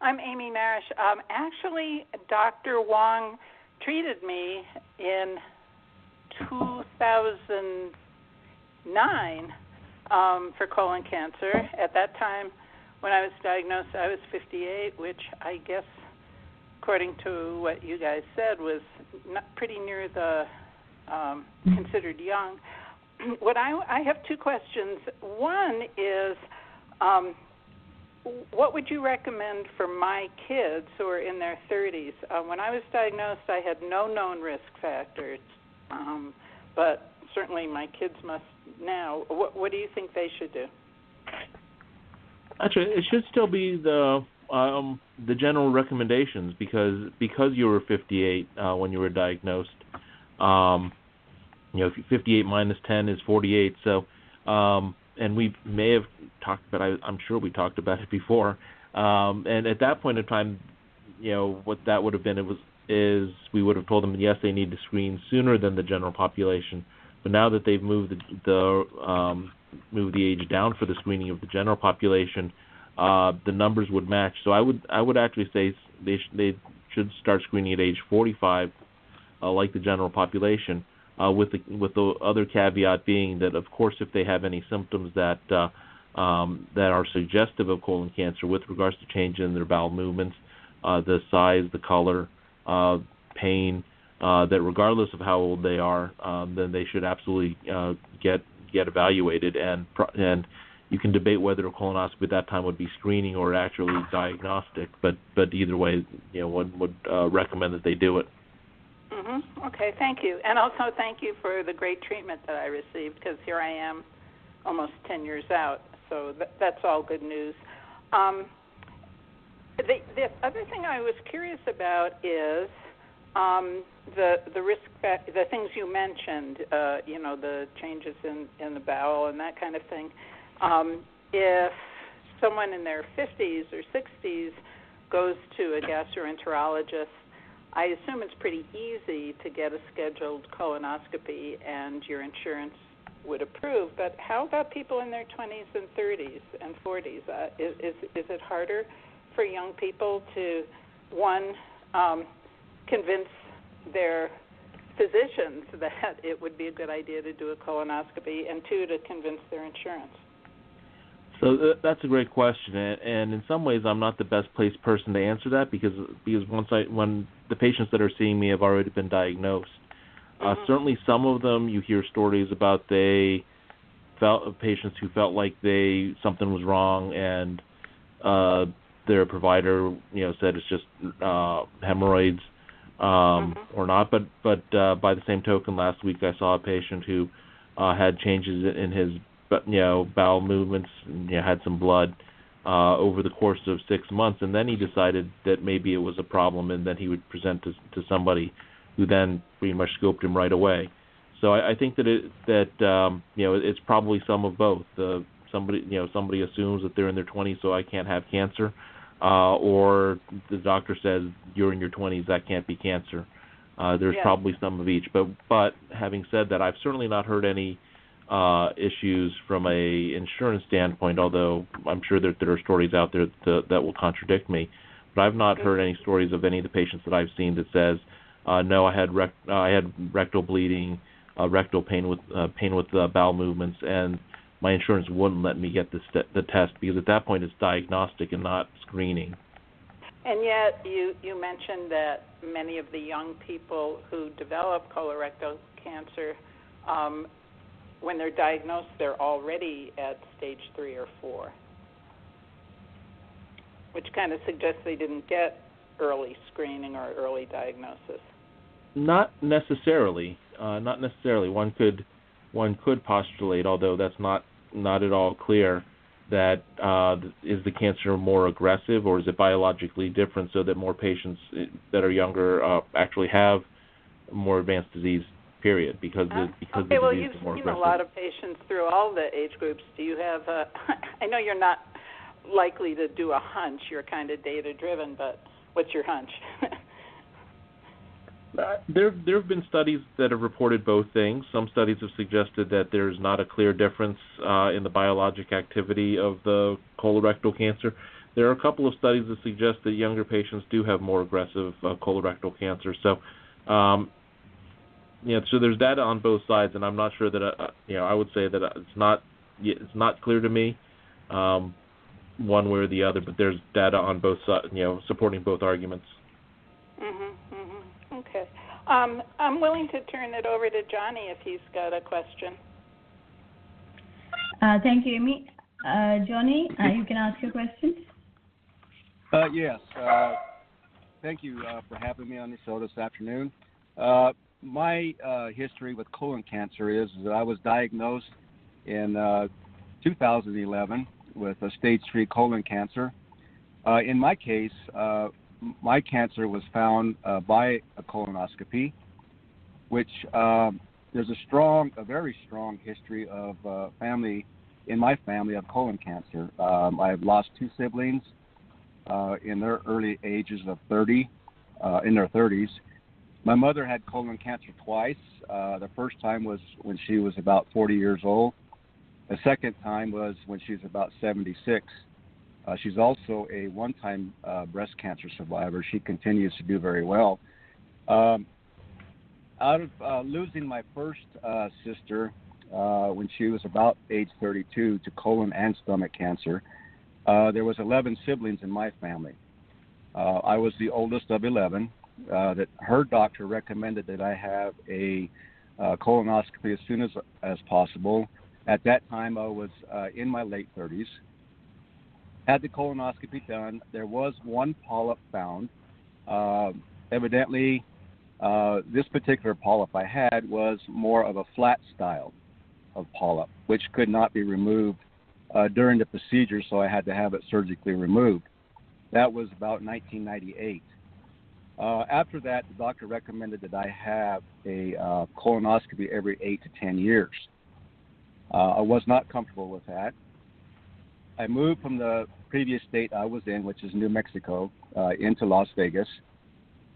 I'm Amy Marish. Actually, Dr. Hwang treated me in 2009 for colon cancer. At that time, when I was diagnosed, I was 58, which I guess, according to what you guys said, was pretty near the considered young. I have two questions. One is, what would you recommend for my kids who are in their 30s? When I was diagnosed, I had no known risk factors, but certainly my kids must now. What do you think they should do? Actually, it should still be the general recommendations because you were 58 when you were diagnosed. 58 minus 10 is 48. So, and we may have talked, but I'm sure we talked about it before. And at that point in time, what that would have been is we would have told them yes, they need to screen sooner than the general population. But now that they've moved the age down for the screening of the general population, the numbers would match. So I would actually say they should start screening at age 45, like the general population. With the other caveat being that, of course, if they have any symptoms that are suggestive of colon cancer with regards to change in their bowel movements, the size, the color, pain, that regardless of how old they are, then they should absolutely get evaluated. And you can debate whether a colonoscopy at that time would be screening or actually diagnostic. But either way, one would recommend that they do it. Mm-hmm. Okay, thank you. And also thank you for the great treatment that I received, because here I am almost 10 years out. So that's all good news. The other thing I was curious about is the risk, the things you mentioned, the changes in the bowel and that kind of thing. If someone in their 50s or 60s goes to a gastroenterologist, I assume it's pretty easy to get a scheduled colonoscopy and your insurance would approve. But how about people in their 20s and 30s and 40s? Is it harder for young people to, one, convince their physicians that it would be a good idea to do a colonoscopy, and two, to convince their insurance? So that's a great question, and in some ways I'm not the best placed person to answer that because when the patients that are seeing me have already been diagnosed. Certainly some of them you hear stories about patients who felt like something was wrong and their provider said it's just hemorrhoids or not. But by the same token, last week I saw a patient who had changes in his bowel movements, and had some blood over the course of 6 months, and then he decided that maybe it was a problem, and then he would present to somebody who then pretty much scoped him right away. So I think that it's probably some of both. Somebody assumes that they're in their 20s, so I can't have cancer, or the doctor says you're in your 20s, that can't be cancer. There's probably some of each. But having said that, I've certainly not heard any issues from a insurance standpoint, although I'm sure that there are stories out there that will contradict me. But I've not heard any stories of any of the patients that I've seen that says, no, I had rectal bleeding, rectal pain with bowel movements, and my insurance wouldn't let me get the test, because at that point it's diagnostic and not screening. And yet you mentioned that many of the young people who develop colorectal cancer, when they're diagnosed, they're already at stage 3 or 4, which kind of suggests they didn't get early screening or early diagnosis. Not necessarily. One could postulate, although that's not at all clear, that is the cancer more aggressive or is it biologically different, so that more patients that are younger actually have more advanced disease. Period, because the disease is more aggressive. Well, you've seen a lot of patients through all the age groups. Do you have I know you're not likely to do a hunch. You're kind of data-driven, but what's your hunch? There have been studies that have reported both things. Some studies have suggested that there's not a clear difference in the biologic activity of the colorectal cancer. there are a couple of studies that suggest that younger patients do have more aggressive colorectal cancer. So, so there's data on both sides, and I'm not sure that I would say that it's not clear to me one way or the other, but there's data on both sides, supporting both arguments. Okay. I'm willing to turn it over to Johnny if he's got a question. Thank you, Amy. Johnny, you can ask your questions. Yes. Thank you for having me on the show this afternoon. My history with colon cancer is that I was diagnosed in 2011 with a stage 3 colon cancer. In my case, my cancer was found by a colonoscopy, which there's a very strong history of in my family of colon cancer. I've lost 2 siblings in their early ages of 30, in their 30s. My mother had colon cancer twice. The first time was when she was about 40 years old. The second time was when she was about 76. She's also a one-time breast cancer survivor. She continues to do very well. Out of losing my first sister when she was about age 32 to colon and stomach cancer, there was 11 siblings in my family. I was the oldest of 11. That her doctor recommended that I have a colonoscopy as soon as possible. At that time, I was in my late 30s. Had the colonoscopy done. There was one polyp found. Evidently, this particular polyp I had was more of a flat style of polyp, which could not be removed during the procedure, so I had to have it surgically removed. That was about 1998. After that, the doctor recommended that I have a colonoscopy every 8 to 10 years. I was not comfortable with that. I moved from the previous state I was in, which is New Mexico, into Las Vegas.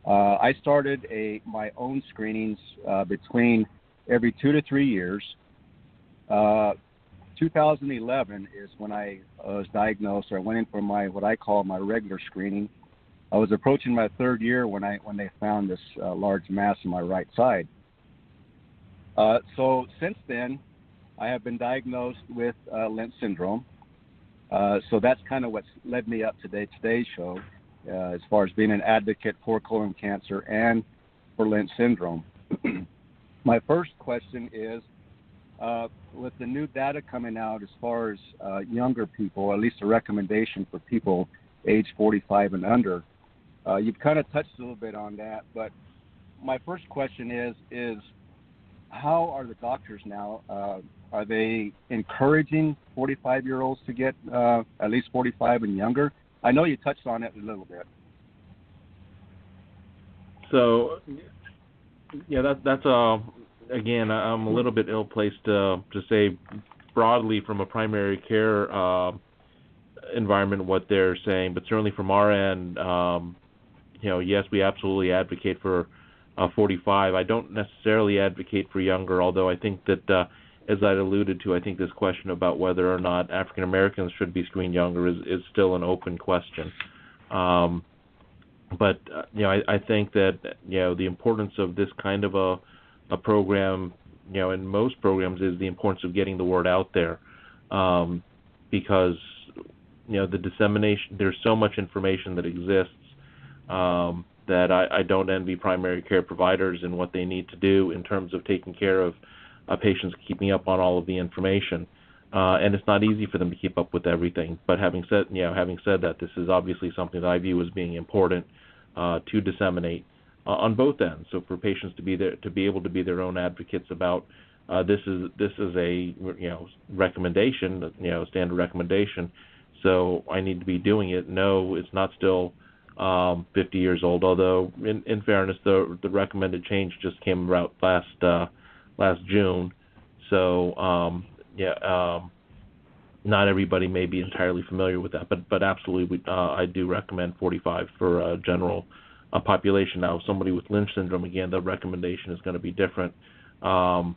I started my own screenings between every 2 to 3 years. 2011 is when I was diagnosed, or I went in for what I call my regular screening. I was approaching my 3rd year when they found this large mass on my right side. So since then, I have been diagnosed with Lynch syndrome. So that's kind of what's led me up to today's show, as far as being an advocate for colon cancer and for Lynch syndrome. My first question is, with the new data coming out as far as younger people, at least a recommendation for people age 45 and under, you've kind of touched a little bit on that, but my first question is how are the doctors now? Are they encouraging 45-year-olds to get at least 45 and younger? I know you touched on it a little bit. So, yeah, that's again, I'm a little bit ill-placed to say broadly from a primary care environment what they're saying, but certainly from our end, yes, we absolutely advocate for 45. I don't necessarily advocate for younger, although I think that, as I alluded to, I think this question about whether or not African Americans should be screened younger is still an open question. But I think that the importance of this kind of a program, in most programs, is the importance of getting the word out there, because the dissemination. There's so much information that exists that I don't envy primary care providers and what they need to do in terms of taking care of patients, keeping up on all of the information. And it's not easy for them to keep up with everything. But having said that, this is obviously something that I view as being important to disseminate on both ends. So for patients to be able to be their own advocates about this is a recommendation, standard recommendation. So I need to be doing it. No, it's not still 50 years old. Although in fairness, the recommended change just came out last June. So not everybody may be entirely familiar with that, but absolutely, I do recommend 45 for a general population. Now, somebody with Lynch syndrome, again, the recommendation is going to be different. I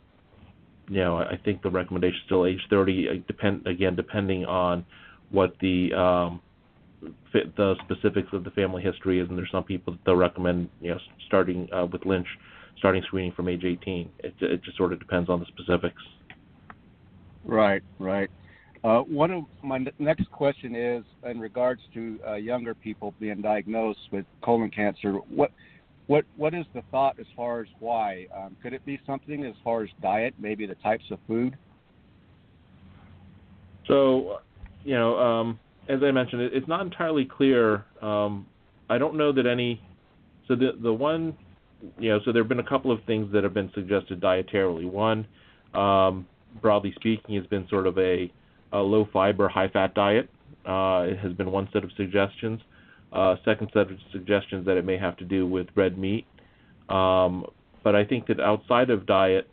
think the recommendation is still age 30, depending on what the fit the specifics of the family history is, and there's some people that they'll recommend, starting with Lynch, starting screening from age 18. It just sort of depends on the specifics. Right. One of my next question is in regards to younger people being diagnosed with colon cancer. What is the thought as far as why? Could it be something as far as diet, maybe the types of food? So, as I mentioned, it's not entirely clear. I don't know that any. So the one, so there have been a couple of things that have been suggested dietarily. One, broadly speaking, has been sort of a low fiber, high fat diet. It has been one set of suggestions. Second set of suggestions that it may have to do with red meat. But I think that outside of diet,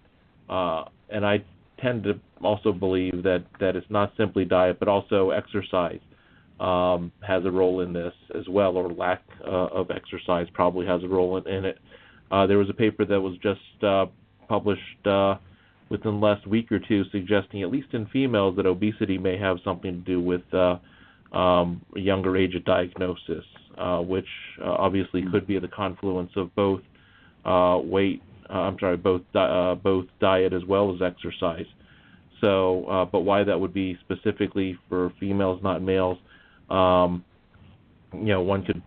and I tend to also believe that it's not simply diet, but also exercise has a role in this as well, or lack of exercise probably has a role in it. There was a paper that was just published within the last week or two suggesting, at least in females, that obesity may have something to do with a younger age of diagnosis, which obviously could be the confluence of both both diet as well as exercise. So, but why that would be specifically for females, not males, one could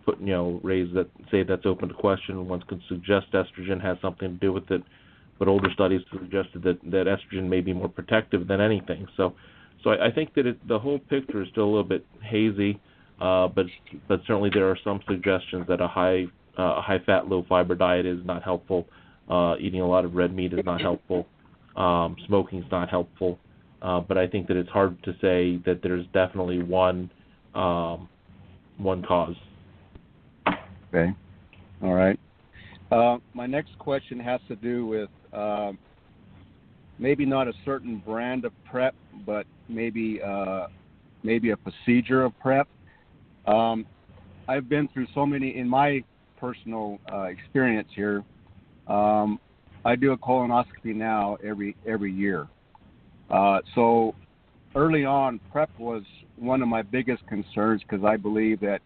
say that's open to question. One could suggest estrogen has something to do with it, but older studies suggested that estrogen may be more protective than anything. So I think that the whole picture is still a little bit hazy, but certainly there are some suggestions that a high fat, low fiber diet is not helpful. Eating a lot of red meat is not helpful. Smoking is not helpful. But I think that it's hard to say that there's definitely one cause. Okay. All right. My next question has to do with maybe not a certain brand of PrEP, but maybe a procedure of PrEP. I've been through so many in my personal experience here. I do a colonoscopy now every year. So early on, PrEP was one of my biggest concerns because I believe that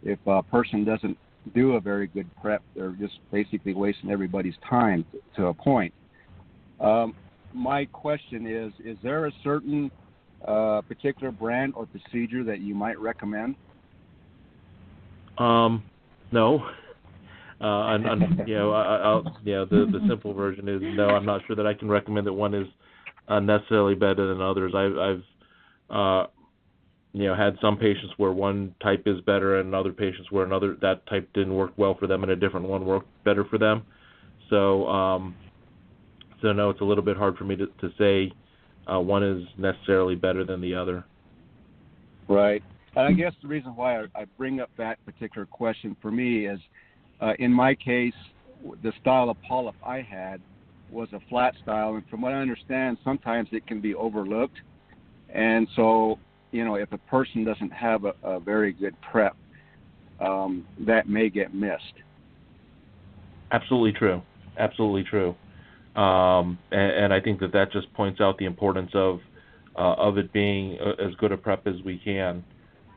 if a person doesn't do a very good PrEP, they're just basically wasting everybody's time to a point. My question is there a certain particular brand or procedure that you might recommend? No. The simple version is no. I'm not sure that I can recommend that one is necessarily better than others. I've had some patients where one type is better, and other patients where that type didn't work well for them, and a different one worked better for them. So no, it's a little bit hard for me to say one is necessarily better than the other. Right. And I guess the reason why I bring up that particular question for me is, in my case, the style of polyp I had was a flat style, and from what I understand, sometimes it can be overlooked. And so, if a person doesn't have a very good PrEP, that may get missed. Absolutely true. And I think that just points out the importance of it being as good a PrEP as we can.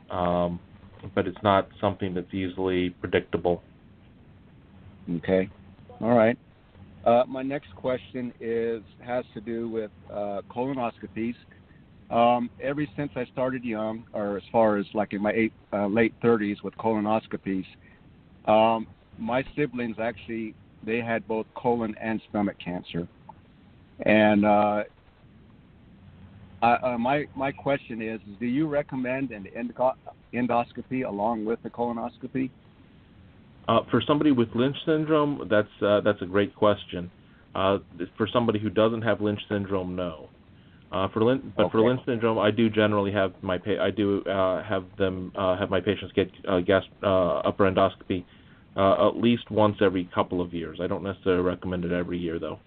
But it's not something that's easily predictable. Okay. All right. My next question has to do with colonoscopies. Ever since I started young, or as far as like in my late 30s with colonoscopies, my siblings actually, they had both colon and stomach cancer. And my question is, do you recommend an endoscopy along with the colonoscopy? For somebody with Lynch syndrome, that's a great question. For somebody who doesn't have Lynch syndrome, no. For Lynch syndrome, I do generally have my have my patients get upper endoscopy at least once every couple of years. I don't necessarily recommend it every year, though.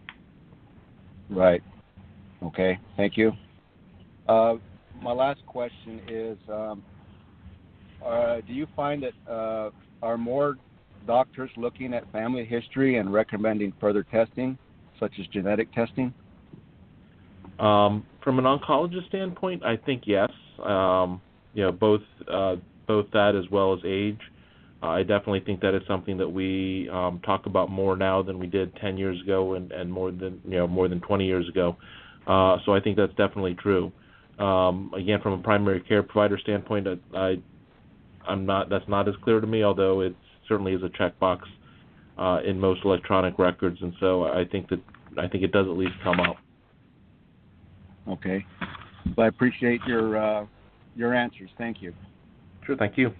Right. Okay. Thank you. My last question is, do you find that are more doctors looking at family history and recommending further testing, such as genetic testing? From an oncologist standpoint, I think yes. Both both that as well as age. I definitely think that is something that we talk about more now than we did 10 years ago and more than 20 years ago. So I think that's definitely true. Again, from a primary care provider standpoint, that's not as clear to me, although it certainly is a checkbox in most electronic records, and so I think it does at least come up. Okay. Well, I appreciate your answers. Thank you. Sure, thank you.